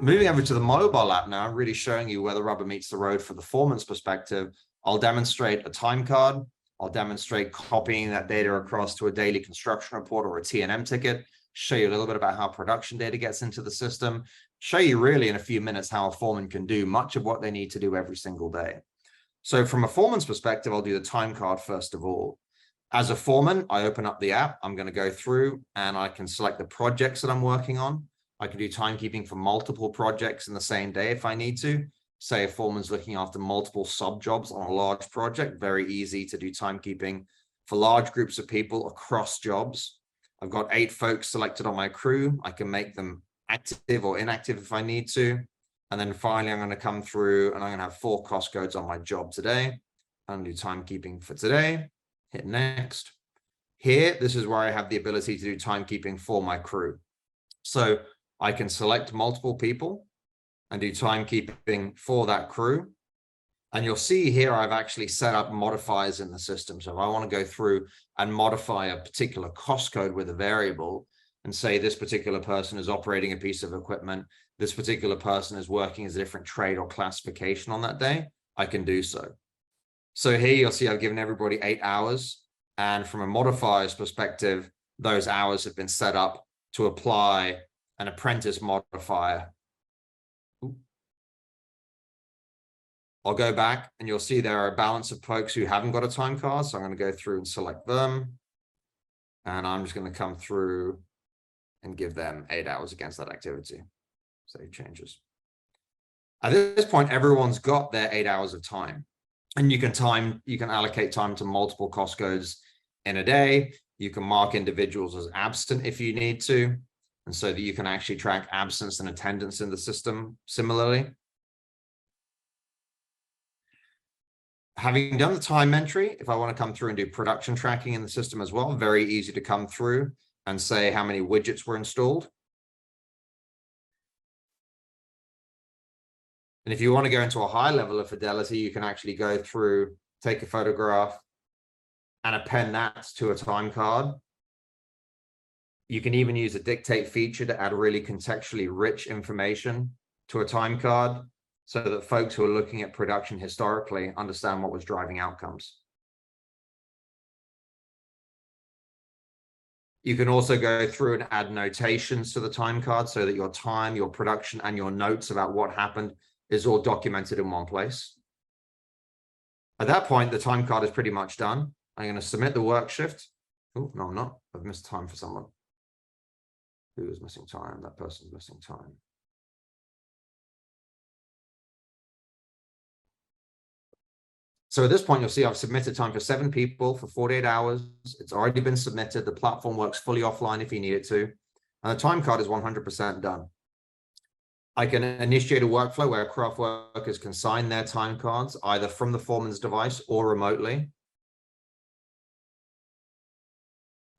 moving over to the mobile app now, really showing you where the rubber meets the road for the foreman's perspective. I'll demonstrate a time card. I'll demonstrate copying that data across to a daily construction report or a T&M ticket, show you a little bit about how production data gets into the system, show you really in a few minutes how a foreman can do much of what they need to do every single day. So from a foreman's perspective, I'll do the time card first of all. As a foreman, I open up the app. I'm going to go through and I can select the projects that I'm working on. I can do timekeeping for multiple projects in the same day if I need to. Say a foreman's looking after multiple sub jobs on a large project, very easy to do timekeeping for large groups of people across jobs. I've got 8 folks selected on my crew. I can make them active or inactive if I need to. And then finally, I'm going to come through and I'm going to have 4 cost codes on my job today. I'm going to do timekeeping for today. Hit next. Here, this is where I have the ability to do timekeeping for my crew. So I can select multiple people and do timekeeping for that crew. And you'll see here, I've actually set up modifiers in the system. So if I want to go through and modify a particular cost code with a variable and say this particular person is operating a piece of equipment, this particular person is working as a different trade or classification on that day, I can do so. So here you'll see I've given everybody 8 hours. And from a modifier's perspective, those hours have been set up to apply an apprentice modifier. I'll go back and you'll see there are a balance of folks who haven't got a time card. So I'm going to go through and select them. And I'm just going to come through and give them 8 hours against that activity. Save changes. At this point, everyone's got their 8 hours of time. And you can allocate time to multiple cost codes in a day. You can mark individuals as absent if you need to. And so that you can actually track absence and attendance in the system similarly. Having done the time entry, if I want to come through and do production tracking in the system as well, very easy to come through and say how many widgets were installed. And if you want to go into a high level of fidelity, you can actually go through, take a photograph and append that to a time card. You can even use a dictate feature to add really contextually rich information to a time card so that folks who are looking at production historically understand what was driving outcomes. You can also go through and add notations to the time card so that your time, your production, and your notes about what happened is all documented in one place. At that point, the time card is pretty much done. I'm going to submit the work shift. Oh, no, I'm not. I've missed time for someone. Who is missing time? That person's missing time. So at this point, you'll see I've submitted time for 7 people for 48 hours. It's already been submitted. The platform works fully offline if you need it to. And the time card is 100% done. I can initiate a workflow where craft workers can sign their time cards either from the foreman's device or remotely.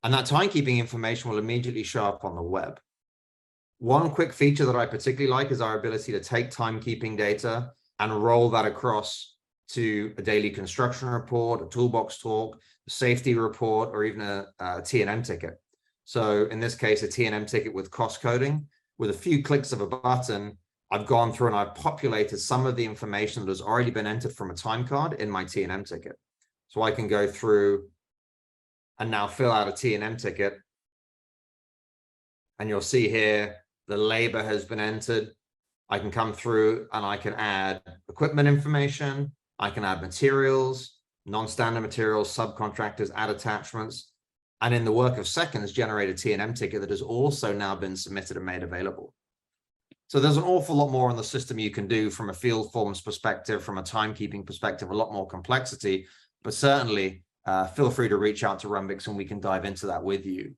And that timekeeping information will immediately show up on the web. One quick feature that I particularly like is our ability to take timekeeping data and roll that across to a daily construction report, a toolbox talk, a safety report, or even a T&M ticket. So in this case, a T&M ticket with cost coding. With a few clicks of a button, I've gone through and I've populated some of the information that has already been entered from a time card in my T&M ticket. So I can go through and now fill out a T&M ticket. And you'll see here, the labor has been entered. I can come through and I can add equipment information. I can add materials, non-standard materials, subcontractors, add attachments. And in the work of seconds, generate a T&M ticket that has also now been submitted and made available. So there's an awful lot more on the system you can do from a field forms perspective, from a timekeeping perspective, a lot more complexity, but certainly feel free to reach out to Rhumbix and we can dive into that with you.